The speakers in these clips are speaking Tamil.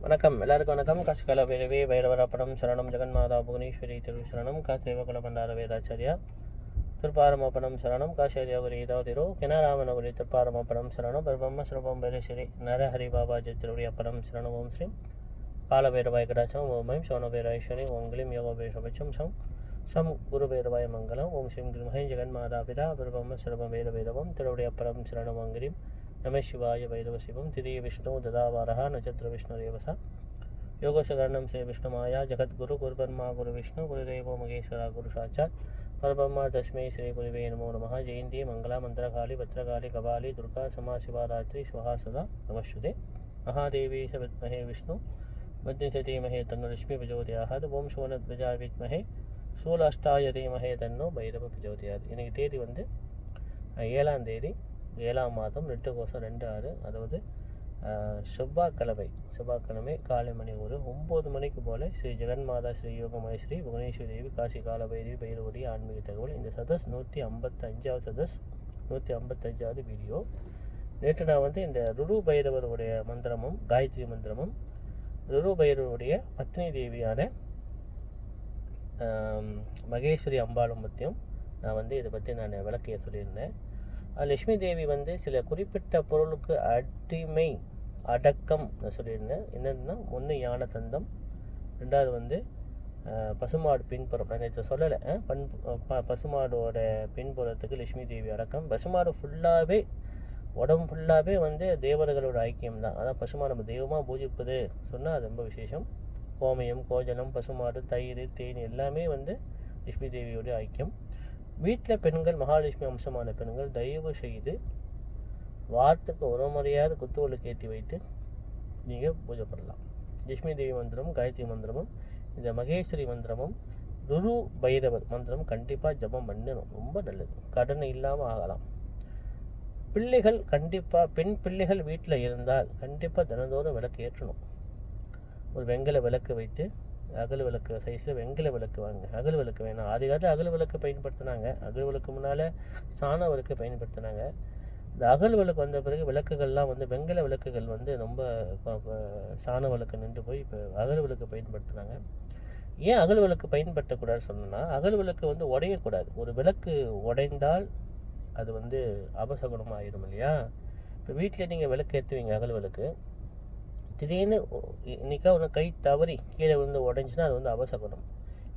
வணக்கம், எல்லாருக்கும் வணக்கம். காசிகால வேலவே வைரவரப்படம் சரணம் ஜெகன்மாதா புவனேஸ்வரி திரு சரணம் காசிதேவகுல பண்டார வேதாச்சாரியா திருப்பாரமப்படம் சரணம் காசியாதியாபுரி ஏதாவதிரோ கிணராமனபுரி திருப்பாரமப்படம் சரணம் பிரம்ம சிரபம் பைரஸ்ரீ நரஹரி பாபாஜி திருடைய அப்படம் சரணம் ஓம் ஸ்ரீ காலபைரவாய கடாச்சம் ஓம் ஐம் சோனபைரேஸ்வரி ஓம் கிளிம் யோகபேஷபட்சம் சம் குருபைரவாய மங்கலம் ஓம் ஸ்ரீம் கிருமஹை ஜெகன்மாதா பிதா பிரம்ம சிரபம் வேதவேதவம் திருடைய அப்படம் சரணம் அங்கிரிம் नमः शिवाय वैरव शिवम तिरीय विष्णु ददावारः नक्षत्र विष्णुरेवसा योगशरणं से विष्णुमाया जगद्गुरु गुरुब्रह्मा गुरु विष्णु गुरुदेवो महेश्वरा गुरु साक्षात् परब्रह्म तस्मै श्री गुरुवे नमो नमः. जयंती मंगला मंत्रकाली भद्रकाली कपाली दुर्गा समा शिवरात्रि स्वाहा सदा नमस्ते. महादेवी च विद्महे विष्णु मध्यसती महे तन्नो लक्ष्मी प्रचोदयात्. ओम शोणध्वजा विद्महे शूलाष्टाय धीमहि तन्नो भैरव प्रचोदयात्. இன்னைக்கு தேதி வந்து 7ஆம் தேதி 7ஆம் மாதம் 2/2/6, அதாவது செவ்வாய்க்கிழமை காலை மணி ஒரு 9 மணிக்கு போல் ஸ்ரீ ஜெகன்மாதா ஸ்ரீ யோகமாய் ஸ்ரீ புவனேஸ்வரி தேவி காசி காலபைரவி பைரவடி ஆன்மீக தகவல். இந்த சதஸ் 155வது சதஸ், 155வது வீடியோ. நேற்று நான் வந்து இந்த ருரு பைரவருடைய மந்திரமும் காயத்ரி மந்திரமும் ருரு பைரவருடைய பத்னி தேவியான மகேஸ்வரி அம்பாளும் பற்றியும் நான் வந்து இதை பற்றி நான் விளக்கிய சொல்லியிருந்தேன். லட்சுமி தேவி வந்து சில குறிப்பிட்ட பொருளுக்கு அடிமை அடக்கம் நான் சொல்லியிருந்தேன். என்னென்னா, ஒன்று யானை தந்தம், ரெண்டாவது வந்து பசுமாடு பின்புறம். நான் இதை சொல்லலை. பசுமாடோட பின்புறத்துக்கு லட்சுமி தேவி அடக்கம். பசுமாடு ஃபுல்லாகவே உடம்பு ஃபுல்லாகவே வந்து தேவர்களோட ஐக்கியம் தான். அதான் பசுமாடு நம்ம தெய்வமாக பூஜிப்பது சொன்னால் அது ரொம்ப விசேஷம். கோமயம், கோஜனம், பசுமாடு, தயிர், தேன் எல்லாமே வந்து லட்சுமி தேவியோடைய ஐக்கியம். வீட்டில் பெண்கள், மகாலட்சுமி அம்சமான பெண்கள் தயவு செய்து வாரத்துக்கு ஒரு முறையாவது குத்துவலுக்கு ஏற்றி வைத்து நீங்கள் பூஜை பண்ணலாம். லட்சுமி தேவி மந்திரமும் காயத்ரி மந்திரமும் இந்த மகேஸ்வரி மந்திரமும் ருரு பைரவர் மந்திரம் கண்டிப்பாக ஜபம் பண்ணணும். ரொம்ப நல்லது. கடன் இல்லாமல் ஆகலாம். பிள்ளைகள் கண்டிப்பாக, பெண் பிள்ளைகள் வீட்டில் இருந்தால் கண்டிப்பாக தினந்தோறும் விளக்கு ஏற்றணும். ஒரு வெங்கல விளக்கு வைத்து, அகல் விளக்கு சைஸில் வெங்கல விளக்கு வாங்க. அகல் விளக்கு வேணாம். ஆதி காலத்தில் அகல் விளக்கு பயன்படுத்தினாங்க. அகல் விளக்கு முன்னால் சாண விளக்கு பயன்படுத்தினாங்க. இந்த அகல் விளக்கு வந்த பிறகு விளக்குகள்லாம் வந்து வெங்கல விளக்குகள் வந்து ரொம்ப சாண விளக்கு நின்று போய் இப்போ அகல் விளக்கு பயன்படுத்தினாங்க. ஏன் அகல் விளக்கு பயன்படுத்தக்கூடாதுன்னு சொன்னோன்னா, அகல் விளக்கு வந்து உடையக்கூடாது. ஒரு விளக்கு உடைந்தால் அது வந்து அபசகுணமாக ஆயிடும் இல்லையா. இப்போ வீட்டில் நீங்கள் விளக்கு ஏற்றுவீங்க, அகல் விளக்கு. திடீர்னு இன்றைக்கா ஒன்று கை தவறி கீழே விழுந்து உடைஞ்சின்னா அது வந்து அபசகுணம்.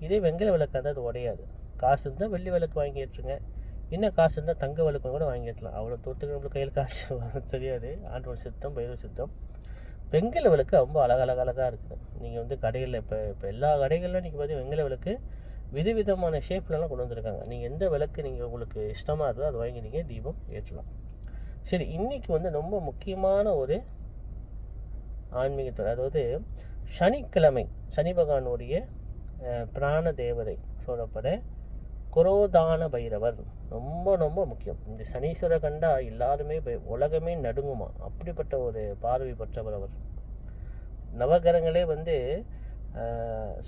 இதே வெங்கல விளக்காக தான் அது உடையாது. காசு இருந்தால் வெள்ளி விளக்கு வாங்கி ஏற்றுங்க. இன்னும் காசு இருந்தால் தங்க விளக்கு கூட வாங்கி ஏற்றலாம். அவ்வளோ தூரத்துக்கு நம்மளுக்கு கையில் காசு தெரியாது. ஆண்டோட சித்தம், பைரவ சித்தம். வெங்கல விளக்கு ரொம்ப அழகாக இருக்குது. நீங்கள் வந்து கடைகளில் இப்போ எல்லா கடைகளிலும் நீங்கள் பார்த்தீங்கன்னா வெங்கல விளக்கு விதவிதமான ஷேப்லலாம் கொண்டு வந்திருக்காங்க. நீங்கள் எந்த விளக்கு நீங்கள் உங்களுக்கு இஷ்டமாக இருக்கோ அதை வாங்கி நீங்கள் தீபம் ஏற்றலாம். சரி, இன்றைக்கி வந்து ரொம்ப முக்கியமான ஒரு ஆன்மீகத்துறை, அதாவது சனிக்கிழமை சனி பகவானுடைய பிராண தேவதை சொல்லப்பட குரோதான பைரவர் ரொம்ப ரொம்ப முக்கியம். இந்த சனீஸ்வர கண்டா எல்லாருமே உலகமே நடுங்குமா. அப்படிப்பட்ட ஒரு பார்வை பெற்றவர் அவர். நவகிரகங்களே வந்து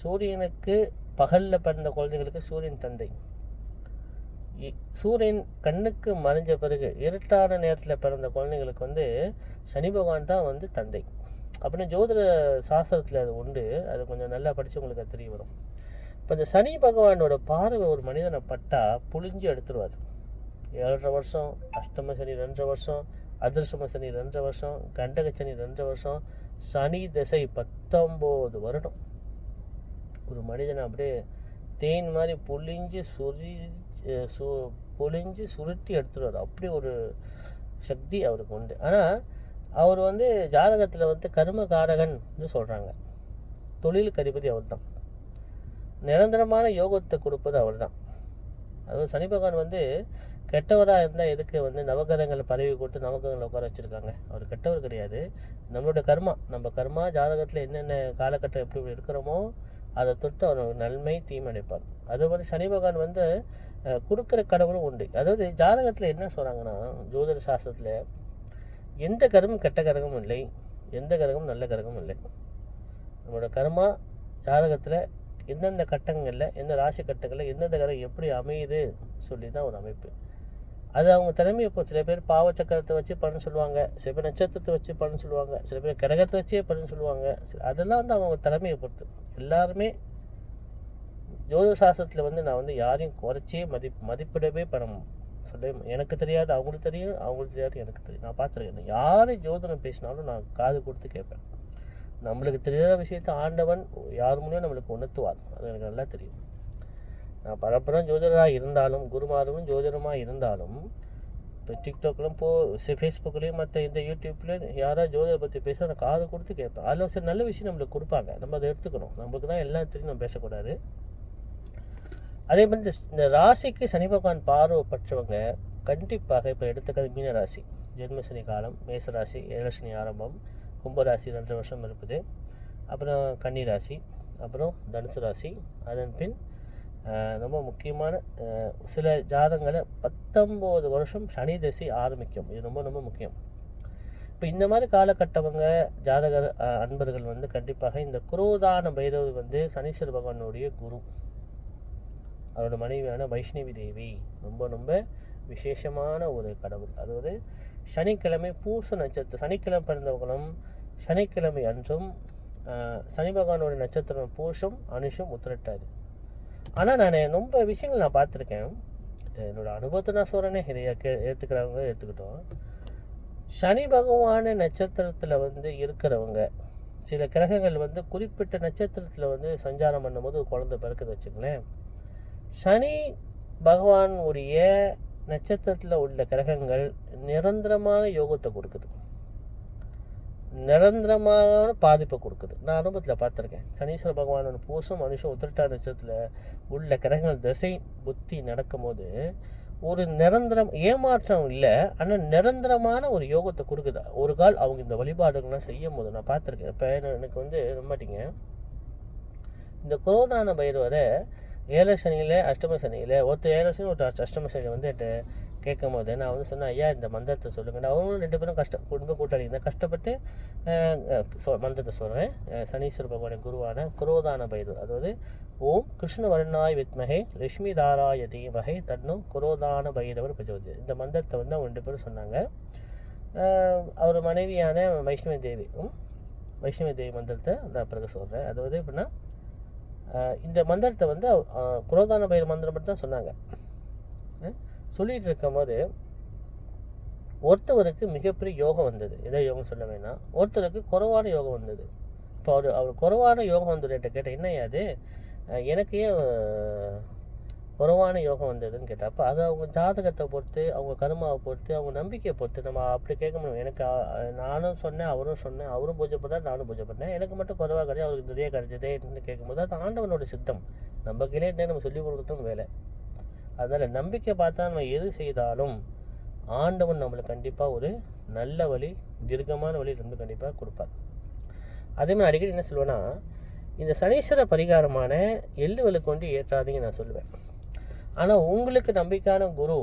சூரியனுக்கு பகலில் பிறந்த குழந்தைகளுக்கு சூரியன் தந்தை. சூரியன் கண்ணுக்கு மறைஞ்ச பிறகு இருட்டான நேரத்தில் பிறந்த குழந்தைங்களுக்கு வந்து சனி பகவான் தான் வந்து தந்தை அப்படின்னு ஜோதிட சாஸ்திரத்தில் அது உண்டு. அது கொஞ்சம் நல்லா படித்து உங்களுக்கு அது தெரிய வரும். இப்போ இந்த சனி பகவானோட பார்வை ஒரு மனிதனை பட்டால் புழிஞ்சு எடுத்துருவார். 7.5 வருஷம், அஷ்டம சனி 2.5 வருஷம், அதிர்ஷ்டம சனி 2.5 வருஷம், கண்டக சனி 2.5 வருஷம், சனி திசை 19 வருடம் ஒரு மனிதனை அப்படியே தேன் மாதிரி பொழிஞ்சு சுருட்டி எடுத்துருவார். அப்படி ஒரு சக்தி அவருக்கு உண்டு. ஆனால் அவர் வந்து ஜாதகத்தில் வந்து கர்மகாரகன்னு சொல்கிறாங்க. தொழிலுக்கு அதிபதி அவர் தான். நிரந்தரமான யோகத்தை கொடுப்பது அவர் தான். அதாவது சனி பகவான் வந்து கெட்டவராக இருந்தால் எதுக்கு வந்து நவகிரகங்களை பதவி கொடுத்து நவகிரகங்களை உட்கார வச்சுருக்காங்க? அவர் கெட்டவர் கிடையாது. நம்மளோட நம்ம கர்மா ஜாதகத்தில் என்னென்ன காலகட்டம் எப்படி இருக்கிறோமோ அதை தொட்டு அவர் நன்மை தீமடைப்பார். அதுபோல் சனி பகவான் வந்து கொடுக்குற கடவுளும் உண்டு. அதாவது ஜாதகத்தில் என்ன சொல்கிறாங்கன்னா, ஜோதிட சாஸ்திரத்தில் எந்த கிரகமும் கெட்ட கிரகமும் இல்லை, எந்த கிரகமும் நல்ல கிரகமும் இல்லை. நம்மளோட கர்மா ஜாதகத்தில் எந்தெந்த கட்டங்களில், எந்த ராசி கட்டங்களில் எந்தெந்த கிரகம் எப்படி அமையுது சொல்லி தான் ஒரு அமைப்பு. அது அவங்க திறமையை இப்போ சில பேர் பாவச்சக்கரத்தை வச்சு பலன் சொல்லுவாங்க, சில பேர் நட்சத்திரத்தை வச்சு பலன் சொல்லுவாங்க, சில பேர் கிரகத்தை வச்சே பலன் சொல்லுவாங்க. அதெல்லாம் வந்து அவங்க திறமையை பொறுத்து. எல்லாருமே ஜோதிட சாஸ்திரத்தில் வந்து நான் வந்து யாரையும் குறைச்சே மதிப்பிடவே சொல்ல, எனக்கு தெரியாது அவங்களுக்கு தெரியும், அவங்களுக்கு தெரியாது எனக்கு தெரியும். நான் பார்த்துருக்கேன், யார் ஜோதிடம் பேசினாலும் நான் காது கொடுத்து கேட்பேன். நம்மளுக்கு தெரியாத விஷயத்தை ஆண்டவன் யார் மூலியம் நம்மளுக்கு உணர்த்துவார், அது எனக்கு நல்லா தெரியும். நான் பரப்புறம் ஜோதிடராக இருந்தாலும், குருமாரும் ஜோதிடமாக இருந்தாலும், இப்போ டிக்டாக்லாம் ஃபேஸ்புக்லேயும் மற்ற இந்த யூடியூப்லேயும் யாராவது ஜோதிடரை பற்றி பேச நான் காது கொடுத்து கேட்பேன். அதில் சில நல்ல விஷயம் நம்மளுக்கு கொடுப்பாங்க, நம்ம அதை எடுத்துக்கணும். நம்மளுக்கு தான் எல்லாம் தெரியும், நம்ம பேசக்கூடாது. அதே மாதிரி இந்த ராசிக்கு சனி பகவான் பார்வை பற்றவங்க கண்டிப்பாக, இப்போ எடுத்துக்கிறது மீன ராசி ஜென்மசனி காலம், மேச ராசி 7 சனி ஆரம்பம், கும்பராசி 2 வருஷம் இருக்குது, அப்புறம் கன்னி ராசி, அப்புறம் தனுசு ராசி. அதன் பின் ரொம்ப முக்கியமான சில ஜாதகங்களை 19 வருஷம் சனி தசை ஆரம்பிக்கும். இது ரொம்ப ரொம்ப முக்கியம். இப்போ இந்த மாதிரி காலகட்டவங்க ஜாதகர் அன்பர்கள் வந்து கண்டிப்பாக இந்த குரோதான பைரவர் வந்து சனீஸ்வர பகவானுடைய குரு, அவரோட மனைவியான வைஷ்ணவி தேவி ரொம்ப ரொம்ப விசேஷமான ஒரு கடவுள். அதாவது சனிக்கிழமை பூச நட்சத்திரம், சனிக்கிழமை பிறந்தவங்களும் சனிக்கிழமை அன்றும் சனி பகவானோட நட்சத்திரம் பூஷம், அனுஷம், உத்திரட்டாது. ஆனால் நான் ரொம்ப விஷயங்கள் நான் பார்த்துருக்கேன், என்னோடய அனுபவத்தை நான் சொல்கிறேனே, இதை ஏற்றுக்கிறவங்க ஏற்றுக்கிட்டோம். சனி பகவான நட்சத்திரத்தில் வந்து இருக்கிறவங்க, சில கிரகங்கள் வந்து குறிப்பிட்ட நட்சத்திரத்தில் வந்து சஞ்சாரம் பண்ணும்போது குழந்தை பிறக்குது வச்சுங்களேன். சனி பகவான் உடைய நட்சத்திரத்தில் உள்ள கிரகங்கள் நிரந்தரமான யோகத்தை கொடுக்குது, நிரந்தரமான பாதிப்பை கொடுக்குது. நான் அனுபவத்தில் பார்த்துருக்கேன். சனீஸ்வர பகவானோட பூசம், மனுஷம், உத்திரட்டா நட்சத்திரத்தில் உள்ள கிரகங்கள் திசை புத்தி நடக்கும்போது ஒரு நிரந்தரம் ஏமாற்றம் இல்லை, ஆனால் நிரந்தரமான ஒரு யோகத்தை கொடுக்குது. ஒரு கால் அவங்க இந்த வழிபாடுகள்லாம் செய்யும் போது நான் பார்த்துருக்கேன். இப்போ எனக்கு வந்து நம்பாட்டிங்க, இந்த குரோதான பைரவரை 7 சனியில் அஷ்டம சனியில் ஒருத்தர் 7 சனி ஒரு அஷ்டம சனியில் வந்து என்கிட்ட கேட்கும் போது நான் வந்து சொன்னேன், ஐயா இந்த மந்திரத்தை சொல்லுங்கள். அவங்களும் 2 பேரும் குடும்ப கூட்டாளி தான், கஷ்டப்பட்டு மந்திரத்தை சொல்கிறேன். சனீஸ்வர பகவானின் குருவான குரோதான பைரவர், அதாவது ஓம் கிருஷ்ணவர்ணாய் வித்மகே லட்சுமி தாராய தீமகே தன்னும் குரோதான பைரவர் பிரஜோதி. இந்த மந்திரத்தை வந்து அவங்க 2 பேரும் சொன்னாங்க. அவர் மனைவியான வைஷ்ணவி தேவி மந்திரத்தை நான் பிறகு சொல்கிறேன். அதாவது எப்படின்னா, இந்த மந்திரத்தை வந்து குரோதான பைரவ மந்திரம் மட்டும் தான் சொன்னாங்க. சொல்லிகிட்டு இருக்கும் போது ஒருத்தவருக்கு மிகப்பெரிய யோகம் வந்தது. எதோ யோகம் சொல்ல வேணாம், ஒருத்தருக்கு குறைவான யோகம் வந்தது. இப்போ அவர் குறைவான யோகம் வந்ததுட்ட கேட்டேன், என்னையா அது எனக்கு ஏன் குறைவான யோகம் வந்ததுன்னு கேட்டால், அப்போ அது அவங்க ஜாதகத்தை பொறுத்து, அவங்க கர்மாவை பொறுத்து, அவங்க நம்பிக்கையை பொறுத்து. நம்ம அப்படி கேட்க முடியும். எனக்கு நானும் சொன்னேன், அவரும் பூஜை பண்ணார், நானும் பூஜை பண்ணேன், எனக்கு மட்டும் குறைவாக கிடையாது, அவருக்கு நிறைய கிடைச்சதேன்னு கேட்கும்போது அது ஆண்டவனோட சித்தம். நம்ம கையிலே நம்ம சொல்லிக் கொடுக்குறதும் வேலை. அதனால் நம்பிக்கை பார்த்தா நம்ம எது செய்தாலும் ஆண்டவன் நம்மளுக்கு கண்டிப்பாக ஒரு நல்ல வழி, தீர்க்கமான வழி ரொம்ப கண்டிப்பாக கொடுப்பார். அதேமாதிரி அடிக்கடி என்ன சொல்லுவேன்னா, இந்த சனீஸ்வர பரிகாரமான எள்ளுவலுக்கு கொண்டு ஏற்றாதீங்க நான் சொல்லுவேன். ஆனால் உங்களுக்கு நம்பிக்கையான குரு,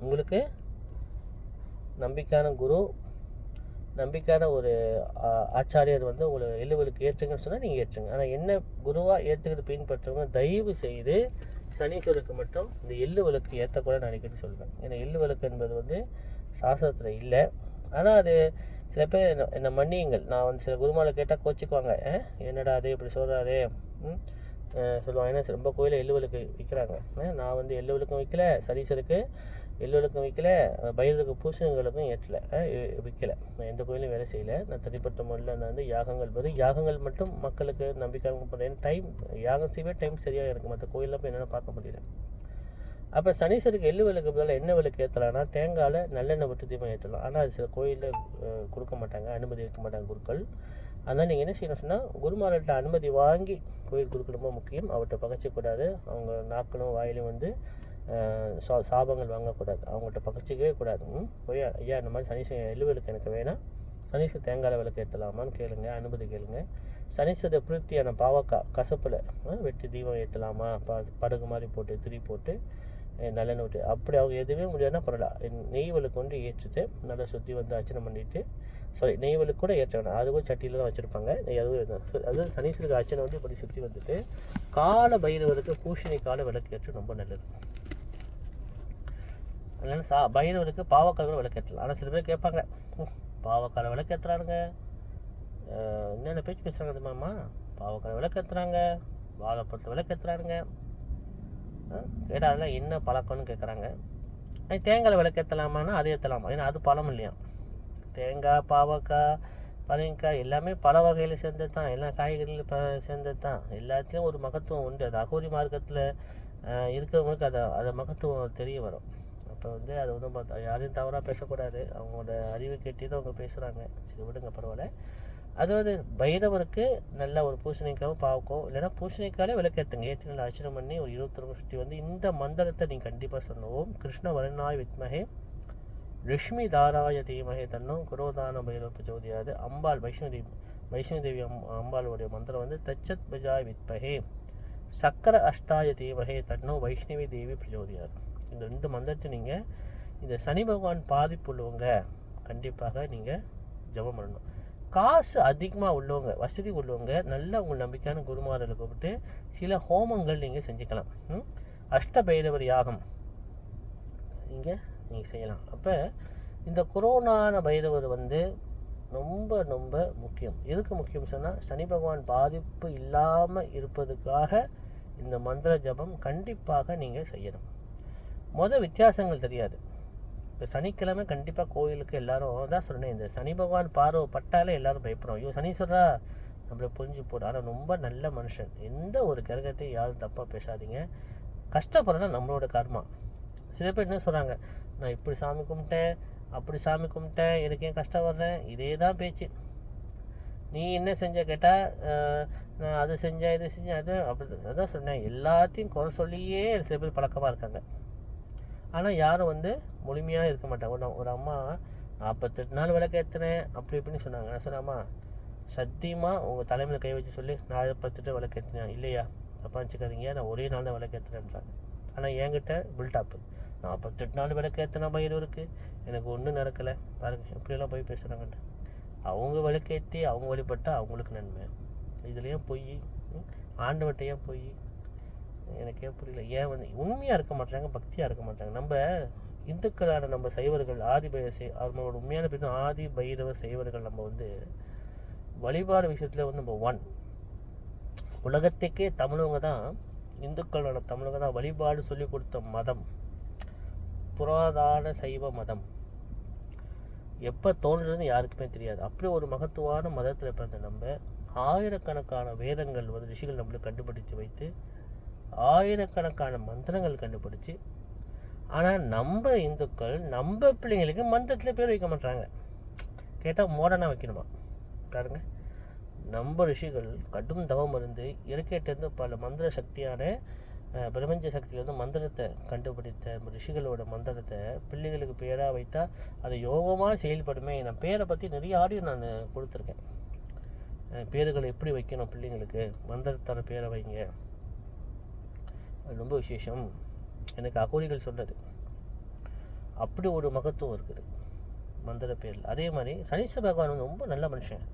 உங்களுக்கு நம்பிக்கையான ஒரு ஆச்சாரியர் வந்து உங்களை எள்ளுவலுக்கு ஏற்றுங்கன்னு சொன்னால் நீங்கள் ஏற்றுங்க. ஆனால் என்ன குருவாக ஏற்றுக்கிறது பின்பற்றவங்க தயவு செய்து சனீஸ்வருக்கு மட்டும் இந்த எள்ளுவலுக்கு ஏற்றக்கூட நான் அடிக்கடி சொல்வேன். ஏன்னா எள்ளுவலுக்கு என்பது வந்து சாஸ்திரத்தில் இல்லை. ஆனால் அது சில பேர் என்னை மன்னியுங்கள், நான் வந்து சில குருமாலை கேட்டால் கோச்சிக்குவாங்க, என்னடா அது இப்படி சொல்கிறாரு சொல்லுவாங்க. ஏன்னா ரொம்ப கோயிலில் எள்ளுவலுக்கு விற்கிறாங்க. நான் வந்து எள்ளுவலுக்கும் விற்கல, சனீஸ்வருக்கு எள்ளுவலுக்கும் விற்கல, பைரவருக்கு பூசணிகளுக்கும் விற்கலை. நான் எந்த கோயிலும் வேலை செய்யலை. நான் தனிப்பட்ட முறையில் நான் வந்து யாகங்கள் மட்டும் மக்களுக்கு நம்பிக்கை பண்ணுறேன். யாகம் செய்வே டைம் சரியாக எனக்கு மற்ற கோயிலில் போய் என்னென்ன பார்க்க முடியல. அப்போ சனீஸ்வருக்கு எள்ளுவலுக்கு பதிலாக எண்ணெய் விளக்கு ஏற்றலாம்னா தேங்காயில் நல்லெண்ணெய் விட்டு தீபம் ஏற்றலாம். ஆனால் அது சில கோயிலில் கொடுக்க மாட்டாங்க, அனுமதி இருக்க மாட்டாங்க குருக்கள். அதனால் நீங்கள் என்ன செய்யணும் சொன்னால், குருமார்கள்ட்ட அனுமதி வாங்கி கோயில் கொடுக்கணுமோ முக்கியம். அவர்கிட்ட பகச்சிக்கூடாது, அவங்க நாக்கிலும் வாயிலும் வந்து சாபங்கள் வாங்கக்கூடாது, அவங்கள்ட்ட பகச்சிக்கவே கூடாது. போய் ஐயா இந்த மாதிரி சனீஸ்வரன் எள்ளுவலுக்கு எனக்கு வேணாம், சனீஸ்வரர் தேங்காயில் விளக்கு ஏற்றலாமான்னு கேளுங்க, அனுமதி கேளுங்க. சனீஸ்வரர் பிரீத்தியான பாவக்காய் கசப்பில் வெட்டி தீபம் ஏற்றலாமா, படகு மாதிரி போட்டு திரி போட்டு நல்லெண்ணெய் விட்டு, அப்படி அவங்க எதுவுமே முடியாதுன்னா பரவாயில்ல, நெய் விளக்கு கொண்டு ஏற்றிட்டு நல்லா சுற்றி வந்து அர்ச்சனை பண்ணிவிட்டு, நெய் விளக்கு கூட ஏற்ற வேணாம், அது கூட சட்டியில் தான் வச்சுருப்பாங்க. அது சனீஸ்வருக்கு அர்ச்சனை வந்து இப்படி சுற்றி வந்துட்டு கால பைரவருக்கு பூஷணி கால விளக்கு ஏற்ற ரொம்ப நல்லது. இல்லைன்னா பைரவருக்கு பாவக்காய் கூட விளக்கேற்றலாம். ஆனால் சில பேர் கேட்பாங்க, பாவக்காய் விளக்கேற்றுறானுங்க, என்னென்ன பேச்சு பேசுகிறாங்க தெரியுமாம்மா, பாவக்காய் விளக்கேற்றுறாங்க, வாழைப்பழத்தை விளக்கேற்றுறானுங்க, கேட்டால் அதெல்லாம் என்ன பழக்கம்னு கேட்குறாங்க. தேங்காய் விளக்கேற்றலாமான்னா அது ஏற்றலாமா, ஏன்னா அது பழம் இல்லையா. தேங்காய், பாவக்காய், பரங்கிக்காய் எல்லாமே பல வகையில் சேர்ந்தது தான், எல்லா காய்கறிகளும் சேர்ந்தது தான். எல்லாத்துலேயும் ஒரு மகத்துவம் உண்டு. அது அகோரி மார்க்கத்தில் இருக்கிறவங்களுக்கு அதை மகத்துவம் தெரிய வரும். அப்போ வந்து அது வந்து பார்த்தா யாரையும் தவறாக பேசக்கூடாது, அவங்களோட அறிவு கேட்டி தான் அவங்க பேசுகிறாங்க. சரி விடுங்க, பரவாயில்ல. அதாவது பைரவருக்கு நல்ல ஒரு பூசணிக்காவும் பாவக்கோ இல்லைன்னா பூசணிக்காலே விளக்கேற்றுங்க, ஏற்றி நல்லா அர்ச்சனை பண்ணி ஒரு 21 சுற்றி வந்து இந்த மந்திரத்தை நீங்கள் கண்டிப்பாக சொல்லணும். கிருஷ்ண வருணாய் வித்மகே லக்ஷ்மி தாராய தீமகே தன்னும் குரோதான பைரவ பிரச்சோதியாது. அம்பாள் வைஷ்ணவி தேவி அம்பாளுடைய மந்திரம் வந்து தச்சத் பஜாய் வித்மகே சக்கர அஷ்டாய தீமகே தன்னும் வைஷ்ணவி தேவி பிரச்சோதியாது. இந்த 2 மந்திரத்தை நீங்கள் இந்த சனி பகவான் பாதிப்புள்ளவங்க கண்டிப்பாக நீங்கள் ஜபம் பண்ணணும். காசு அதிகமாக உள்ளவங்க, வசதி உள்ளவங்க, நல்ல உங்கள் நம்பிக்கையான குருமார்களை கூப்பிட்டு சில ஹோமங்கள் நீங்கள் செஞ்சுக்கலாம். அஷ்ட பைரவர் யாகம் நீங்கள் செய்யலாம். அப்போ இந்த கொரோனான பைரவர் வந்து ரொம்ப ரொம்ப முக்கியம். எதுக்கு முக்கியம் சொன்னால், சனி பகவான் பாதிப்பு இல்லாமல் இருப்பதுக்காக இந்த மந்திர ஜபம் கண்டிப்பாக நீங்கள் செய்யணும். வித்தியாசங்கள் தெரியாது. இப்போ சனிக்கிழமை கண்டிப்பாக கோயிலுக்கு எல்லோரும் தான் சொன்னேன், இந்த சனி பகவான் பார்வை பட்டாலே எல்லோரும் பயப்படுறோம். ஐயோ சனீஸ்வரா நம்மளை புரிஞ்சு போடு. ஆனால் ரொம்ப நல்ல மனுஷன். எந்த ஒரு கிரகத்தையும் யாரும் தப்பாக பேசாதீங்க. கஷ்டப்படுறேன்னா நம்மளோட கர்மா. சில பேர் என்ன சொல்கிறாங்க, நான் இப்படி சாமி கும்பிட்டேன், அப்படி சாமி கும்பிட்டேன், எனக்கு ஏன் கஷ்டம் வர்றேன், இதே தான் பேச்சு. நீ என்ன செஞ்ச கேட்டால் நான் அது செஞ்சேன், இது செஞ்சேன், அது அப்படி அதான் சொன்னேன். எல்லாத்தையும் குறை சொல்லியே சில பேர் பழக்கமாக இருக்காங்க. ஆனால் யாரும் வந்து முழுமையாக இருக்க மாட்டாங்க. ஒரு அம்மா 48 நாள் விளக்கேற்றினேன் அப்படி இப்படின்னு சொன்னாங்க. நான் சொன்னாம்மா, சத்தியமாக உங்கள் தலைமையில் கை வச்சு சொல்லி 48 விளக்கேற்றினேன் இல்லையா, தப்பாக வச்சுக்காதீங்க, நான் ஒரே நாள் தான் விளக்கேற்றுறேன்றாங்க. ஆனால் என்கிட்ட பில்டாப்பு, 48 நாள் விளக்கேற்றினா பயிருக்கு எனக்கு ஒன்றும் நடக்கலை பாருங்கள், எப்படியெல்லாம் போய் பேசுகிறாங்கன்னு. அவங்க விளக்கேற்றி அவங்க வழிபட்டால் அவங்களுக்கு நன்மை. இதுலேயும் பொய், ஆண்டவட்டையும் பொய், எனக்கே புரியல. ஏன் வந்து உண்மையாக இருக்க மாட்டாங்க, பக்தியாக இருக்க மாட்டாங்க. நம்ம இந்துக்களான நம்ம சைவர்கள் அவங்களோட உண்மையான பேர் ஆதி பைரவ சைவர்கள். நம்ம வந்து வழிபாடு விஷயத்தில் வந்து நம்ம 1 உலகத்துக்கே தமிழவங்க தான், இந்துக்களோட தமிழங்க தான் வழிபாடு சொல்லி கொடுத்த மதம் புராதான சைவ மதம். எப்போ தோன்றுறதுன்னு யாருக்குமே தெரியாது. அப்படி ஒரு மகத்துவான மதத்தில் பிறந்த நம்ம ஆயிரக்கணக்கான வேதங்கள் வந்து ரிஷிகள் நம்மளுக்கு கண்டுபிடித்து வைத்து ஆயிரக்கணக்கான மந்திரங்கள் கண்டுபிடிச்சி, ஆனால் நம்ம இந்துக்கள் நம்ம பிள்ளைங்களுக்கு மந்திரத்தில் பேர் வைக்க மாட்டாங்க. கேட்டால் மாடர்னாக வைக்கணுமா பாருங்க. நம்ம ரிஷிகள் கடும் தவம் இருந்து இறக்கேட்டிருந்து பல மந்திர சக்தியான பிரபஞ்ச சக்தியிலேருந்து மந்திரத்தை கண்டுபிடித்த ரிஷிகளோட மந்திரத்தை பிள்ளைகளுக்கு பேராக வைத்தா அது யோகமாக செயல்படுமே. நான் பேரை பற்றி நிறைய ஆடியோ நான் கொடுத்துருக்கேன். பேர்களை எப்படி வைக்கணும் பிள்ளைங்களுக்கு, மந்திரத்தான பேரை வைங்க, அது ரொம்ப விசேஷம். எனக்கு அகோரிகள் சொன்னது. அப்படி ஒரு மகத்துவம் இருக்குது மந்திர பேரில். அதே மாதிரி சனீஸ்வர பகவான் வந்து ரொம்ப நல்ல மனுஷன்.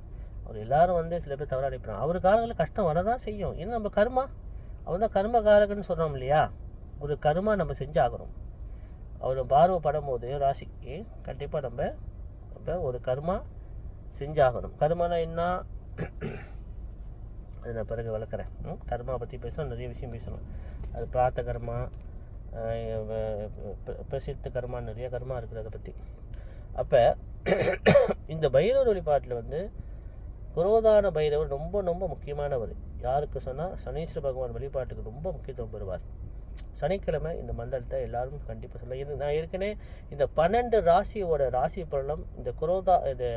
அவர் எல்லாரும் வந்து சில பேர் தவறாக அனுப்பினாங்க. அவர் காலங்களில் கஷ்டம் வரதான் செய்யும். ஏன்னா நம்ம கர்மா, அவர் தான் கர்மகாரகன்னு சொல்கிறோம் இல்லையா. ஒரு கர்மா நம்ம செஞ்சாகிறோம். அவர் பார்வை படும் போது ராசிக்கு கண்டிப்பாக நம்ம ஒரு கர்மா செஞ்சாகணும். கர்மானா என்ன, அது நான் பிறகு வளர்க்குறேன். கர்மா பற்றி பேசணும், நிறைய விஷயம் பேசணும். அது பிரார்த்த கர்மா, பிரசித்த கர்மா, நிறைய கர்மா இருக்குது அதை பற்றி. அப்போ இந்த பைரவர் வழிபாட்டில் வந்து குரோதான பைரவர் ரொம்ப ரொம்ப முக்கியமானவர். யாருக்கு சொன்னால் சனீஸ்வர பகவான் வழிபாட்டுக்கு ரொம்ப முக்கியத்துவம் பெறுவார். சனிக்கிழமை இந்த மந்திரத்தை எல்லாரும் கண்டிப்பாக சொல்ல. நான் ஏற்கனவே இந்த 12 ராசியோட ராசி பலனம் இந்த இது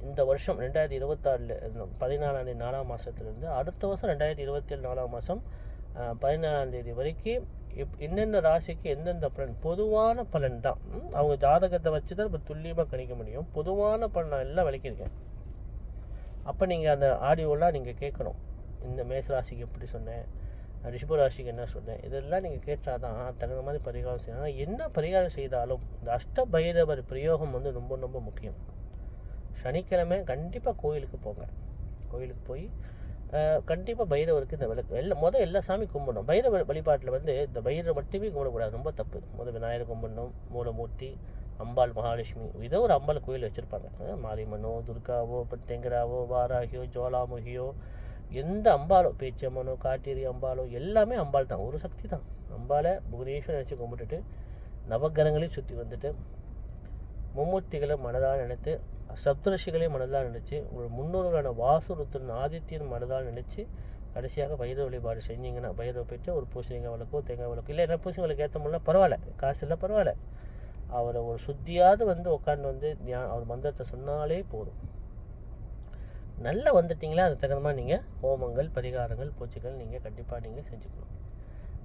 இந்த வருஷம் 2026 14ஆம் தேதி 4ஆம் மாதத்துலேருந்து அடுத்த வருஷம் 2027 4ஆம் மாதம் 14ஆம் தேதி வரைக்கும் என்னென்ன ராசிக்கு எந்தெந்த பலன், பொதுவான பலன் தான். அவங்க ஜாதகத்தை வச்சு தான் இப்போ துல்லியமாக கணிக்க முடியும். பொதுவான பலன் நான் எல்லாம் விளக்கியிருக்கேன். அப்போ நீங்கள் அந்த ஆடியோலாம் நீங்கள் கேட்கணும். இந்த மேச ராசிக்கு எப்படி சொன்னேன், ரிஷப ராசிக்கு என்ன சொன்னேன், இதெல்லாம் நீங்கள் கேட்டால் தான் தகுந்த மாதிரி பரிகாரம் செய்யணும். ஆனால் என்ன பரிகாரம் செய்தாலும் இந்த அஷ்ட பைரவர் பிரயோகம் வந்து ரொம்ப ரொம்ப முக்கியம். சனிக்கிழமை கண்டிப்பாக கோயிலுக்கு போங்க. கோயிலுக்கு போய் கண்டிப்பாக பைரவருக்கு இந்த விளக்கு எல்லா சாமி கும்பிடணும். பைரவ வழிபாட்டில் வந்து இந்த பைரவர் மட்டுமே கும்பிடக்கூடாது, ரொம்ப தப்பு. விநாயகர் கும்பிடணும், மூலமூர்த்தி, அம்பாள், மகாலட்சுமி, ஏதோ ஒரு அம்பாள் கோயில் வச்சுருப்பாங்க. மாரியம்மனோ, துர்காவோ, தெங்கராவோ, வாராகியோ, ஜோலாமுகியோ, எந்த அம்பாலோ, பேச்சம்மனோ, காட்டேரி அம்பாலோ, எல்லாமே அம்பாள் தான், ஒரு சக்தி தான். அம்பாலை புவனேஸ்வரன் நினச்சி கும்பிட்டுட்டு நவகிரகங்களையும் சுற்றி வந்துட்டு மும்மூர்த்திகளை மனதால் நினைத்து சப்தரிஷிகளையும் மனதால் நினச்சி ஒரு முன்னோர்களான வாசுருத்தன் ஆதித்யன் மனதால் நினச்சி கடைசியாக பைரவ வழிபாடு செஞ்சிங்கன்னா பைரவ போய்ட்டு ஒரு பூசணிக்காய் விளக்கோ தேங்காய் விளக்கோ இல்லை என்ன பூசணி விளக்கு ஏற்ற முடியல பரவாயில்ல, காசு இல்லை பரவாயில்ல, அவரை ஒரு சுத்தியாவது வந்து உட்காந்து வந்து அவர் மந்திரத்தை சொன்னாலே போதும். நல்லா வந்துட்டிங்களா, அது தகுந்த மாதிரி நீங்கள் ஹோமங்கள், பரிகாரங்கள், பூச்சிகள் நீங்கள் கண்டிப்பாக நீங்கள் செஞ்சுக்கணும்.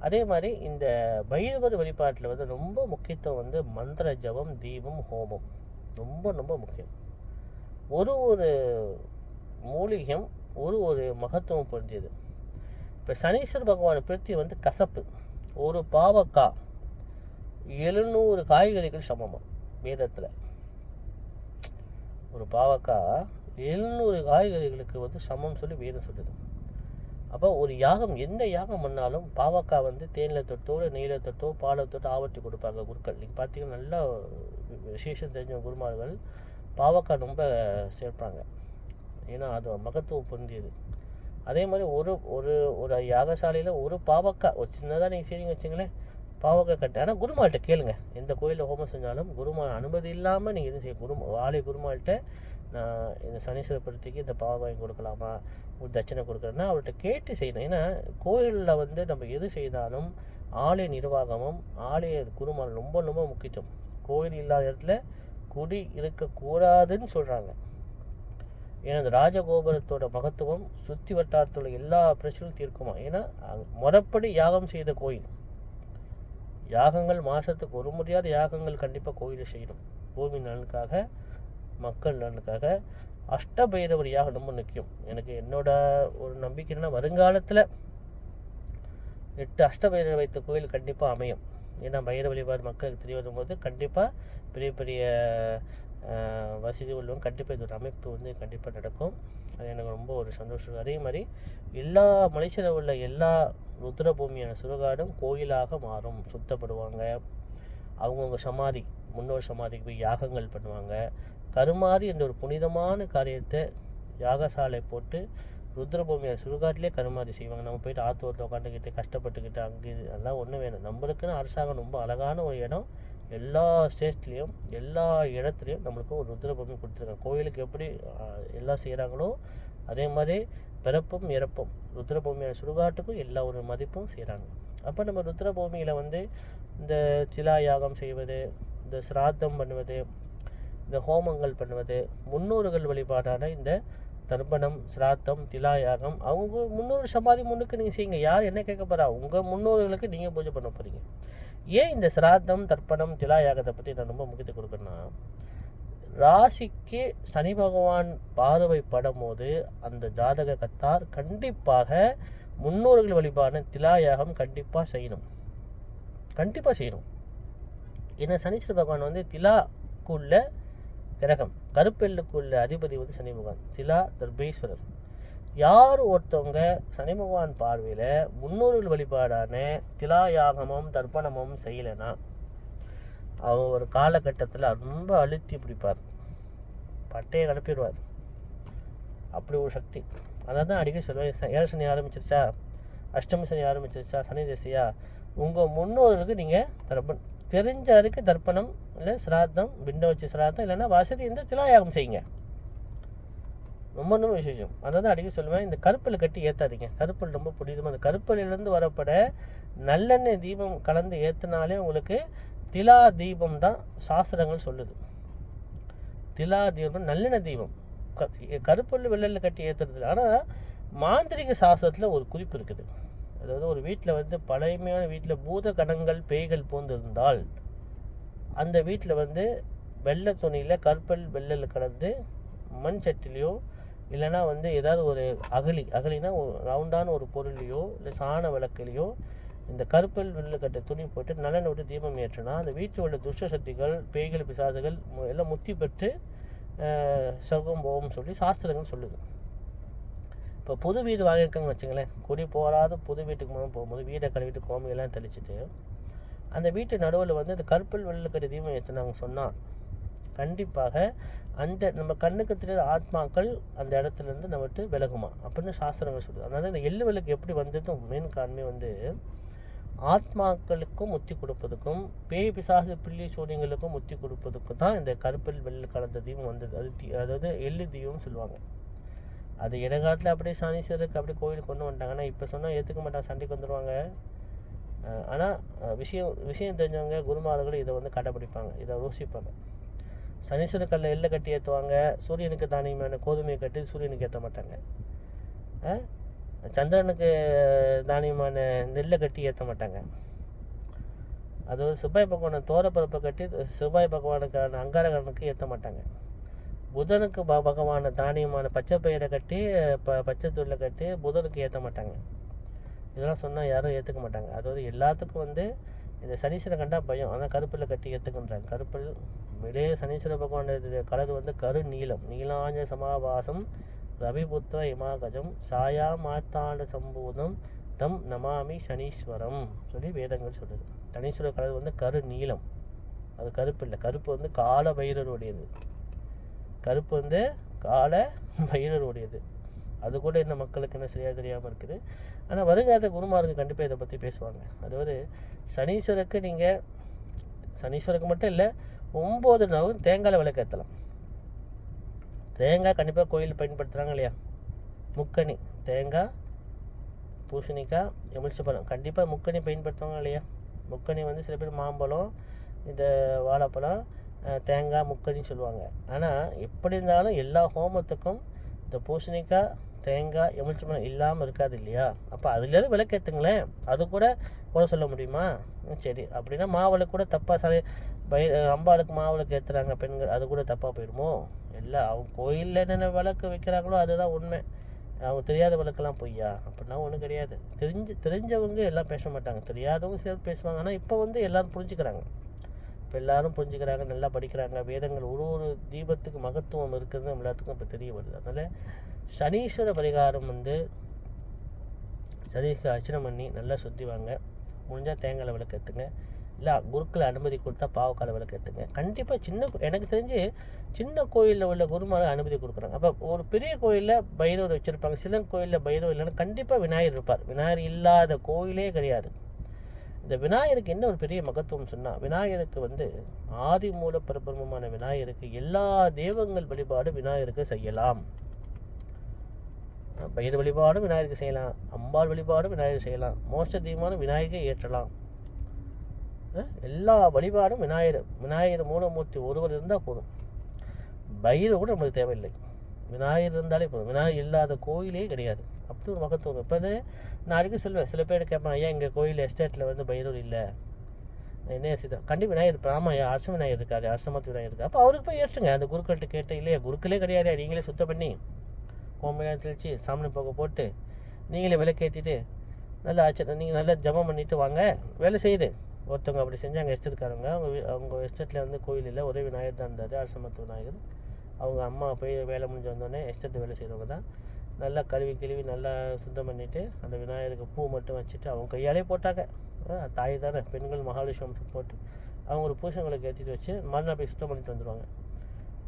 அதே மாதிரி இந்த பைரவர் வழிபாட்டில் வந்து ரொம்ப முக்கியத்துவம் வந்து மந்திர ஜபம், தீபம், ஹோமம் ரொம்ப ரொம்ப முக்கியம். ஒரு மூலிகம் ஒரு மகத்துவம் பொருந்தியது. இப்போ சனீஸ்வர பகவான் பிரித்தி வந்து கசப்பு. ஒரு பாவக்காய் 700 காய்கறிகள் சமமாக வேதத்தில். ஒரு பாவக்காய் 700 காய்கறிகளுக்கு வந்து சமம் சொல்லி வேதம் சொல்லுது. அப்போ ஒரு யாகம், எந்த யாகம் பண்ணாலும் பாவக்காய் வந்து தேனில் தொட்டோ இல்லை நெய்யில் தொட்டோ பாலை தொட்டோ ஆவட்டி கொடுப்பாங்க குருக்கள். நீங்கள் பார்த்தீங்கன்னா நல்லா விசேஷம் தெரிஞ்ச குருமார்கள் பாவக்காய் ரொம்ப சேர்ப்பாங்க, ஏன்னா அது மகத்துவம் பொருந்தியது. அதே மாதிரி ஒரு யாகசாலையில் ஒரு பாவக்காய் ஒரு சின்னதாக நீங்கள் செய்றீங்க வச்சுங்களேன், பாவக்காய் கட்டு. ஆனால் குருமால்கிட்ட கேளுங்க, எந்த கோயிலில் ஹோமம் செஞ்சாலும் குருமால் அனுமதி இல்லாமல் நீங்கள் எதுவும் செய்ய ஆலய குருமால்கிட்ட நான் இந்த சனீஸ்வரப்படுத்திக்கு இந்த பாவம் வாங்கி கொடுக்கலாமா, ஒரு தட்சணை கொடுக்குறேன்னா அவர்கிட்ட கேட்டு செய்யணும். ஏன்னா கோயிலில் வந்து நம்ம எது செய்தாலும் ஆலய நிர்வாகமும் ஆலய குருமால் ரொம்ப ரொம்ப முக்கியத்துவம். கோயில் இல்லாத இடத்துல குடி இருக்கக்கூடாதுன்னு சொல்கிறாங்க. ஏன்னா அந்த ராஜகோபுரத்தோட மகத்துவம் சுற்றி வட்டாரத்தோட எல்லா பிரச்சனையும் தீர்க்குமா. ஏன்னா முறைப்படி யாகம் செய்த கோயில். யாகங்கள் மாதத்துக்கு ஒரு முடியாத யாகங்கள் கண்டிப்பாக கோயிலை செய்யணும். பூமி நலனுக்காக, மக்கள் நலனுக்காக. அஷ்டபைரவர் யாகம் ரொம்ப முக்கியம். எனக்கு என்னோட ஒரு நம்பிக்கை என்னன்னா, வருங்காலத்தில் 8 அஷ்டபைரவர் வைத்த கோயில் கண்டிப்பாக அமையும். ஏன்னா பைரவ வழிபாடு மக்களுக்கு தெரிய வரும்போது கண்டிப்பாக பெரிய பெரிய வசதி உள்ளவங்க கண்டிப்பாக இது ஒரு அமைப்பு வந்து கண்டிப்பாக நடக்கும். அது எனக்கு ரொம்ப ஒரு சந்தோஷம். அதே மாதிரி எல்லா மலேசியாவில் உள்ள எல்லா ருத்ரபூமியான சுடுகாடும் கோயிலாக மாறும், சுத்தப்படுவாங்க. அவங்கவுங்க சமாதி, முன்னோர் சமாதிக்கு போய் யாகங்கள் பண்ணுவாங்க. கருமாறி என்ற ஒரு புனிதமான காரியத்தை யாகசாலை போட்டு ருத்ரபூமியான சுடுகாட்டிலே கருமாதி செய்வாங்க. நம்ம போயிட்டு ஆத்தூரத்தில் உட்காந்துக்கிட்டு கஷ்டப்பட்டுக்கிட்டு அங்கே அதெல்லாம் ஒன்றும் வேணும். நம்மளுக்குன்னு அரசாங்கம் ரொம்ப அழகான ஒரு இடம், எல்லா ஸ்டேட்லேயும் எல்லா இடத்துலையும் நம்மளுக்கு ஒரு ருத்ரபூமி கொடுத்துருக்காங்க. கோயிலுக்கு எப்படி எல்லாம் செய்கிறாங்களோ அதே மாதிரி பிறப்பும் இறப்பும் ருத்ரபூமியான சுடுகாட்டுக்கும் எல்லா ஒரு மதிப்பும் செய்கிறாங்க. அப்போ நம்ம ருத்ரபூமியில் வந்து இந்த சிலா யாகம் செய்வது, இந்த சிராத்தம் பண்ணுவது, இந்த ஹோமங்கள் பண்ணுவது, முன்னோர்கள் வழிபாடான இந்த தர்ப்பணம், சிராத்தம், திலாயாகம், அவங்க முன்னோர் சமாதி முன்னுக்கு நீங்கள் செய்யுங்க. யார் என்ன கேட்க போகிறா? உங்கள் முன்னோர்களுக்கு நீங்கள் பூஜை பண்ண போகிறீங்க. ஏன் இந்த சிராத்தம், தர்ப்பணம், திலாயாகத்தை பற்றி நான் ரொம்ப முக்கியத்துவம் கொடுக்குறேன்னா, ராசிக்கு சனி பகவான் பார்வை படும் போது அந்த ஜாதக கத்தார் கண்டிப்பாக முன்னோர்கள் வழிபாடான திலாயாகம் கண்டிப்பாக செய்யணும். ஏன்னா சனீஸ்வர பகவான் வந்து திலாக்குள்ள கிரகம், கருப்பெல்லுக்குள்ள அதிபதி வந்து சனி பகவான், திலா தர்பேஸ்வரர். யார் ஒருத்தவங்க சனி பகவான் பார்வையில் முன்னோர்கள் வழிபாடான திலாயாகமும் தர்ப்பணமும் செய்யலைன்னா அவர் ஒரு காலகட்டத்தில் ரொம்ப அழுத்தி பிடிப்பார், பட்டையை கிளப்பிடுவார். அப்படி ஒரு சக்தி. அதான் தான் அடிக்கடி சொல்லுவேன், 7 சனி ஆரம்பிச்சிருச்சா, அஷ்டமி சனி ஆரம்பிச்சிருச்சா, சனி திசையா, உங்கள் முன்னோர்களுக்கு நீங்கள் தர்ப்பணம் தெரிஞ்ச அதுக்கு தர்ப்பணம் இல்லை சிராத்தம், பிண்ட வச்சு சிராத்தம், இல்லைன்னா வசதி இருந்தால் திலாயாகம் செய்யுங்க. ரொம்ப ரொம்ப விசேஷம். அதை தான் அடிக்கடி சொல்லுவேன். இந்த கருப்பல் கட்டி ஏற்றாதீங்க. கருப்பல் ரொம்ப புனிதமாக, அந்த கருப்பலிலிருந்து வரப்பட நல்லெண்ணெய் தீபம் கலந்து ஏற்றினாலே உங்களுக்கு திலா தீபம் தான் சாஸ்திரங்கள் சொல்லுது. திலா தீபம் நல்லெண்ணெய் தீபம், கருப்பல் வெள்ளையில் கட்டி ஏற்றுறது. ஆனால் மாந்திரிக சாஸ்திரத்தில் ஒரு குறிப்பு இருக்குது. அதாவது ஒரு வீட்டில் வந்து பழைமையான வீட்டில் பூத கணங்கள் பேய்கள் போந்திருந்தால் அந்த வீட்டில் வந்து வெள்ளை துணியில் கருப்பல் வெள்ளையில் கலந்து மண் சட்டிலையோ இல்லைனா வந்து ஏதாவது ஒரு அகலினா ஒரு ரவுண்டான ஒரு பொருளையோ இல்லை சாண விளக்கிலையோ இந்த கருப்பல் வெள்ளை கட்ட துணி போட்டு நல்லெண்ணெய் விட்டு தீபம் ஏற்றினா அந்த வீட்டில் உள்ள துஷ்ட சக்திகள், பேய்கள், பிசாசுகள் எல்லாம் முத்தி பெற்று சொர்க்கம் போகும் சொல்லி சாஸ்திரங்கள் சொல்லுது. இப்போ புது வீடு வாங்கியிருக்காங்கன்னு வச்சுங்களேன், குடி போகாத புது வீட்டுக்கு போகும்போது வீடை கழுவிட்டு கோமையெல்லாம் தெளிச்சுட்டு அந்த வீட்டு நடுவில் வந்து இந்த கருப்பல் வெள்ளக்கடி தீபம் ஏற்றினாங்க சொன்னால் கண்டிப்பாக அந்த நம்ம கண்ணுக்கு தெரியாத ஆத்மாக்கள் அந்த இடத்துலேருந்து நம்ம விட்டு விலகுமா அப்படின்னு சாஸ்திரங்கள் சொல்லுது. அதனால இந்த எள்ளு விளக்கு எப்படி வந்ததும் மெயின் காரணமே வந்து ஆத்மாக்களுக்கும் முத்தி கொடுப்பதுக்கும் பேய் பிசாசு பில்லி சூரியங்களுக்கும் முத்தி கொடுப்பதுக்கும் தான் இந்த கருப்பல் வெள்ளை கலந்த தீபம் வந்தது. அதாவது எள்ளு தீபம்னு சொல்லுவாங்க. அது இடகாலத்தில் அப்படியே சனீஸ்வருக்கு அப்படியே கோயிலுக்கு கொண்டு வந்துட்டாங்க. ஆனால் இப்போ சொன்னால் ஏற்றுக்க மாட்டாங்க, சண்டைக்கு வந்துடுவாங்க. ஆனால் விஷயம் தெரிஞ்சவங்க குருமார்கள் இதை வந்து கடைப்பிடிப்பாங்க, இதை ரோசிப்பாங்க. சனீஸ்வரர் கல்லை எள்ளை கட்டி ஏற்றுவாங்க, சூரியனுக்கு தானியமான கோதுமையை கட்டி சூரியனுக்கு ஏற்ற மாட்டாங்க. சந்திரனுக்கு தானியமான நெல்லை கட்டி ஏற்ற மாட்டாங்க. அது செவ்வாய் பகவானை தோரப்பரப்பை கட்டி செவ்வாய் பகவானுக்கான அங்காரகனுக்கு ஏற்ற மாட்டாங்க. புதனுக்கு பகவான தானியமான பச்சை பயிரை கட்டி பச்சை தூளில் கட்டி புதனுக்கு ஏற்ற மாட்டாங்க. இதெல்லாம் சொன்னால் யாரும் ஏற்றுக்க மாட்டாங்க. அதாவது எல்லாத்துக்கும் வந்து இந்த சனீஸ்வரன் கண்டா பயம், ஆனால் கருப்பில் கட்டி ஏற்றுக்கின்றாங்க. கருப்பில் விடே சனீஸ்வர பகவான் கலர் வந்து கரு நீலம், நீலாஞ்ச சமாவாசம் ரவிபுத்திர இமாகஜம் சாயா மாத்தாண்ட சம்பூதம் தம் நமாமி சனீஸ்வரம் சொல்லி வேதங்கள் சொல்லுது. சனீஸ்வர கலர் வந்து கரு நீலம், அது கருப்பு இல்லை. கருப்பு வந்து கால பைரருடையது. கருப்பு வந்து கால பைரருடையது. அது கூட என்ன மக்களுக்கு என்ன சரியாக தெரியாமல் இருக்குது. ஆனால் வருங்காலத்தை குருமாருக்கு கண்டிப்பாக இதை பற்றி பேசுவாங்க. அதாவது சனீஸ்வருக்கு நீங்கள் சனீஸ்வருக்கு மட்டும் இல்லை 9 நாள் தேங்காயில் விளக்கு ஏற்றலாம். தேங்காய் கண்டிப்பாக கோயில் பயன்படுத்துகிறாங்க இல்லையா? முக்கனி, தேங்காய், பூசணிக்காய், எலுமிச்சம்பழம் கண்டிப்பாக முக்கனி பயன்படுத்துவாங்க இல்லையா? முக்கனி வந்து சில பேர் மாம்பழம், இந்த வாழைப்பழம், தேங்காய், முக்கனின்னு சொல்லுவாங்க. ஆனால் எப்படி இருந்தாலும் எல்லா ஹோமத்துக்கும் இந்த பூசணிக்காய், தேங்காய், எலுமிச்சம்பழம் இல்லாமல் இருக்காது இல்லையா? அப்போ அதுலேருந்து விளக்கேற்றுங்களேன். அது கூட கூட சொல்ல முடியுமா? சரி, அப்படின்னா மாவிளக்கு கூட தப்பாக அம்பாளுக்கு மாவிளக்கு ஏற்றுறாங்க பெண்கள், அது கூட தப்பாக போயிடுமோ? இல்லை, அவங்க கோயிலில் என்னென்ன விளக்கு வைக்கிறாங்களோ அதுதான் உண்மை. அவங்க தெரியாத விளக்கெல்லாம் பொய்யா? அப்படின்னா ஒன்றும் கிடையாது. தெரிஞ்சவங்க எல்லாம் பேச மாட்டாங்க, தெரியாதவங்க சிலர் பேசுவாங்க. ஆனால் இப்போ வந்து எல்லோரும் புரிஞ்சுக்கிறாங்க. இப்போ எல்லோரும் புரிஞ்சுக்கிறாங்க, நல்லா படிக்கிறாங்க. வேதங்கள் ஒரு தீபத்துக்கு மகத்துவம் இருக்கிறது எல்லாத்துக்கும் இப்போ தெரிய வருது. அதனால் சனீஸ்வர பரிகாரம் வந்து சனீஸ்வர அர்ச்சனை பண்ணி நல்லா சுற்றி வாங்க. முடிஞ்சால் தேங்காய் விளக்கு ஏற்றுங்க, இல்லை குருக்களை அனுமதி கொடுத்தா பாவக்கால விளக்கு ஏற்றுங்க. கண்டிப்பாக எனக்கு தெரிஞ்சு சின்ன கோயிலில் உள்ள குருமாரை அனுமதி கொடுக்குறாங்க. அப்போ ஒரு பெரிய கோயிலில் பைரவர் வச்சுருப்பாங்க, சில கோயிலில் பைரவர் இல்லைன்னா கண்டிப்பாக விநாயகர் இருப்பார். விநாயகர் இல்லாத கோயிலே கிடையாது. இந்த விநாயகருக்கு என்ன ஒரு பெரிய மகத்துவம் சொன்னால், விநாயகருக்கு வந்து ஆதி மூல பரபிரமமான விநாயகருக்கு எல்லா தெய்வங்கள் வழிபாடு விநாயகருக்கு செய்யலாம். பயிர் வழிபாடும் விநாயகருக்கு செய்யலாம், அம்பாள் வழிபாடும் விநாயகர் செய்யலாம், மோட்ச தீபமான விநாயகரை ஏற்றலாம். எல்லா வழிபாடும் விநாயகர் மூலமூர்த்தி ஒருவர் இருந்தால் போதும். பயிர் கூட நம்மளுக்கு தேவையில்லை, விநாயகர் இருந்தாலே போதும். விநாயகர் இல்லாத கோயிலே கிடையாது. அப்படி ஒரு மகத்துவம். இப்போ நான் அடிக்க சொல்லுவேன், சில பேர் கேட்பேன், ஐயா எங்கள் கோயில் எஸ்டேட்டில் வந்து பைரவர் இல்லை, என்ன செய்தோம்? கண்டிப்பாக விநாயகர் இருப்பேன். ஆமாம் ஐயா, அரச விநாயகர் இருக்காரு, அரசமத்து விநாயகர் இருக்காரு. அப்போ அவருக்கு போய் ஏற்றுங்க. அந்த குருக்கள்கிட்ட கேட்டு, இல்லையா குருக்களே கிடையாது, நீங்களே சுத்தம் பண்ணி கோமையாக தெளித்து சாமி போக போட்டு நீங்களே விளக்கேற்றிட்டு நல்லா நீங்கள் நல்லா ஜபம் பண்ணிவிட்டு வாங்க, வேலை செய்யுது. ஒருத்தவங்க அப்படி செஞ்சாங்க, எஸ்டேட்காரங்க. அவங்க எஸ்டேட்டில் வந்து கோயில் இல்லை, ஒரே விநாயகர் தான் இருந்தார், அரசமத்து விநாயகர். அவங்க அம்மா போய் வேலை முடிஞ்சு வந்தோடனே எஸ்டேட்டு வேலை செய்கிறவங்க தான் நல்லா கழுவி நல்லா சுத்தம் பண்ணிவிட்டு அந்த விநாயகருக்கு பூ மட்டும் வச்சுட்டு அவங்க கையாலே போட்டாங்க. தாய் தானே, பெண்கள் மகாலட்சுமி போட்டு அவங்க ஒரு பூசங்களுக்கு ஏற்றிட்டு வச்சு மறுநாள் போய் சுத்தம் பண்ணிட்டு வந்துடுவாங்க.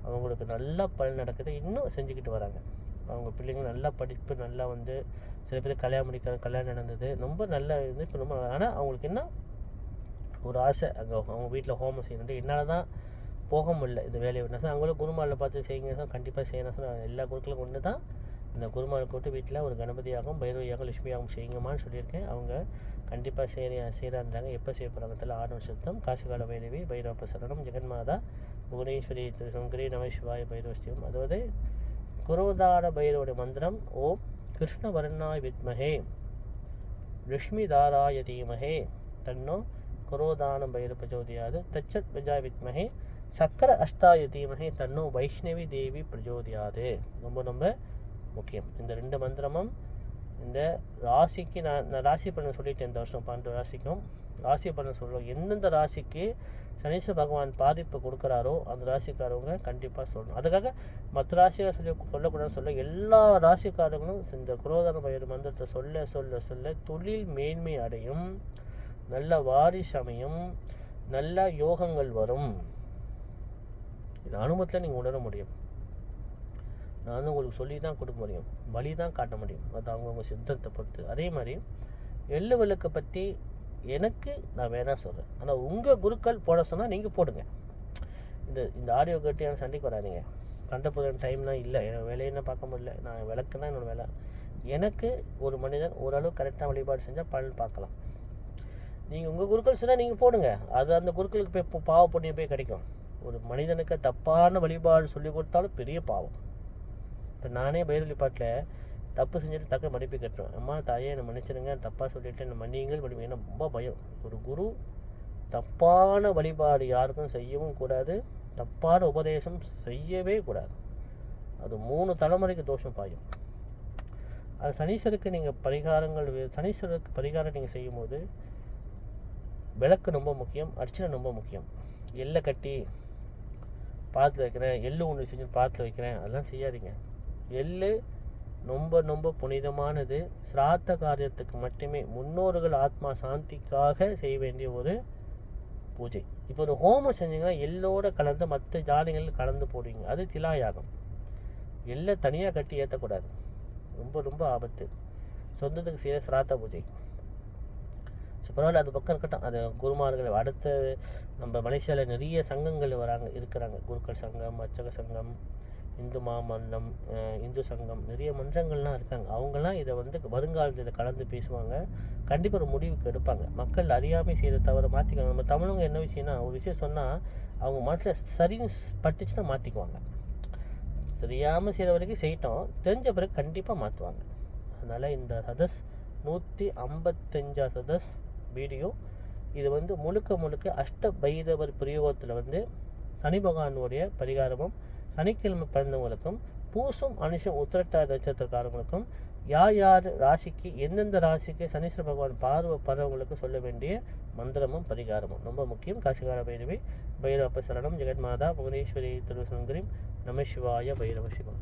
அவங்களுக்கு நல்லா பலன் நடக்குது, இன்னும் செஞ்சுக்கிட்டு வராங்க. அவங்க பிள்ளைங்க நல்லா படிப்பு, நல்லா வந்து சில பேர் கல்யாணம் நடந்தது, ரொம்ப நல்லா இருந்து இப்போ ரொம்ப. ஆனால் அவங்களுக்கு என்ன ஒரு ஆசை, அங்கே அவங்க வீட்டில் ஹோமம் செய்யணுன்ட்டு. என்னால் தான் போக முடியல இந்த வேலையை விட. அவங்களும் குருமாரில் பார்த்து செய்யுங்க, கண்டிப்பாக செய்யணும். எல்லா குருக்களும் ஒன்று தான். இந்த குருமாரை கூட்டு வீட்டில் ஒரு கணபதியாகவும் பைரவியாகவும் லட்சுமியாகவும் செய்யுங்கம்மான்னு சொல்லியிருக்கேன். அவங்க கண்டிப்பாக செய்கிறான்றாங்க. எப்போ செய்ய போகிறாங்க தெரியல. 6 வருஷத்தம் காசிகால பைரவி பைரவ சரணம் ஜெகன்மாதா புவனேஸ்வரி திருசங்கரி நமசிவாய பைரவஸ்தியம். அதாவது குரோதான பைரவோட மந்திரம் ஓம் கிருஷ்ணவர்ணாய் வித்மஹே லக்ஷ்மிதாராய தீமஹே தன்னோ குரோதான பைர பிரஜோதியாது தச்சத் பிரஜாய் வித்மஹே சக்கர அஷ்டாய தீமஹே தன்னோ வைஷ்ணவி தேவி பிரஜோதியாது. ரொம்ப ரொம்ப முக்கியம் இந்த 2 மந்திரமும். இந்த ராசிக்கு நான் ராசி பலன் சொல்லிட்டேன். இந்த வருஷம் 12 ராசிக்கும் ராசி பலன் சொல்லுவோம். எந்தெந்த ராசிக்கு சனீஸ்வர பகவான் பாதிப்பு கொடுக்குறாரோ அந்த ராசிக்காரவங்க கண்டிப்பாக சொல்லணும். அதுக்காக மற்ற ராசியாக சொல்லக்கூடாதுன்னு சொல்ல, எல்லா ராசிக்காரங்களும் இந்த குரோதன பயிர் மந்திரத்தை சொல்ல சொல்ல சொல்ல தொழில் மேன்மை அடையும், நல்ல வாரிசு அமையும், நல்ல யோகங்கள் வரும். இது அனுபவத்தில் நீங்கள் உணர முடியும். நான் வந்து உங்களுக்கு சொல்லி தான் கொடுக்க முடியும், வழி தான் காட்ட முடியும். அது அவங்கவுங்க சித்தத்தை பொறுத்து. அதே மாதிரி எள்ளு விளக்கை பற்றி எனக்கு நான் வேணாம் சொல்கிறேன். ஆனால் உங்கள் குருக்கள் போட சொன்னால் நீங்கள் போடுங்க. இந்த ஆடியோ கேட்டு எனக்கு சண்டைக்கு வராதிங்க. சண்டை போகிற டைம்லாம் இல்லை, என் வேலையை பார்க்க முடியல. நான் விளக்கு தான் என்னோடய வேலை. எனக்கு ஒரு மனிதன் ஓரளவு கரெக்டாக வழிபாடு செஞ்சால் பலன் பார்க்கலாம். நீங்கள் உங்கள் குருக்கள் சொன்னால் நீங்கள் போடுங்க. அது அந்த குருக்களுக்கு போய் பாவ புண்ணியம் போய் கிடைக்கும். ஒரு மனிதனுக்கு தப்பான வழிபாடு சொல்லி கொடுத்தாலும் பெரிய பாவம். இப்போ நானே பயிர் வழிபாட்டில் தப்பு செஞ்சுட்டு தக்க மன்னிப்பு கட்டுறேன். அம்மா தாயே என்னை மன்னிச்சிடுங்க, தப்பாக சொல்லிவிட்டு என்னை மன்னிங்கள் மன்னிப்பு. ஏன்னா ரொம்ப பயம். ஒரு குரு தப்பான வழிபாடு யாருக்கும் செய்யவும் கூடாது, தப்பான உபதேசம் செய்யவே கூடாது. அது 3 தலைமுறைக்கு தோஷம் பாயும். அது சனீஸ்வருக்கு நீங்கள் சனீஸ்வருக்கு பரிகாரம் நீங்கள் செய்யும்போது விளக்கு ரொம்ப முக்கியம், அர்ச்சனை ரொம்ப முக்கியம். எள்ளை கட்டி பாத்தில் வைக்கிறேன், எள்ளு ஒன்று செஞ்சு பாத்தில் வைக்கிறேன், அதெல்லாம் செய்யாதீங்க. எள்ளு ரொம்ப ரொம்ப புனிதமானது. சிராத்த காரியத்துக்கு மட்டுமே, முன்னோர்கள் ஆத்மா சாந்திக்காக செய்ய வேண்டிய ஒரு பூஜை. இப்போ ஒரு ஹோமம் செஞ்சிங்கன்னா எள்ளோடு கலந்து மற்ற ஜாதிகள் கலந்து போடுவீங்க, அது திலாயாகம். எள்ளை தனியாக கட்டி ஏற்றக்கூடாது, ரொம்ப ரொம்ப ஆபத்து. சொந்தத்துக்கு செய்கிற சிராத்த பூஜை. ஸோ பரவாயில்ல, அது பக்கம் இருக்கட்டும். அது குருமார்கள் அடுத்த நம்ம மலேசியாவில் நிறைய சங்கங்கள் இருக்கிறாங்க. குருக்கள் சங்கம், அர்ச்சக சங்கம், இந்து மாமன்றம், இந்து சங்கம், நிறைய மன்றங்கள்லாம் இருக்காங்க. அவங்கெல்லாம் இதை வந்து வருங்காலத்தில் இதை கலந்து பேசுவாங்க. கண்டிப்பாக ஒரு முடிவுக்கு எடுப்பாங்க. மக்கள் அறியாமை செய்கிற தவிர மாற்றிக்கணும். நம்ம தமிழங்க என்ன விஷயம்னா, ஒரு விஷயம் சொன்னால் அவங்க மனசில் சரின்னு பட்டுச்சுன்னா மாற்றிக்குவாங்க. சரியாமல் செய்கிற வரைக்கும் செய்யட்டோம், தெரிஞ்ச பிறகு கண்டிப்பாக மாற்றுவாங்க. அதனால் இந்த சதஸ் 155 சதஸ் வீடியோ. இது வந்து முழுக்க அஷ்ட பைரவர் பிரயோகத்தில் வந்து சனி பகவானுடைய பரிகாரமும், சனிக்கிழமை பிறந்தவங்களுக்கும், பூசம் அனுஷம் உத்திரட்டாதி நட்சத்திரக்காரங்களுக்கும், யார் ராசிக்கு எந்தெந்த ராசிக்கு சனீஸ்வர பகவான் பார்வை பரவங்களுக்கு சொல்ல வேண்டிய மந்திரமும் பரிகாரமும் ரொம்ப முக்கியம். காசிகார பைரவி பைரவ சரணம், ஜெகன்மாதா புவனேஸ்வரி திருவசங்கரி நம சிவாய பைரவ சிவம்.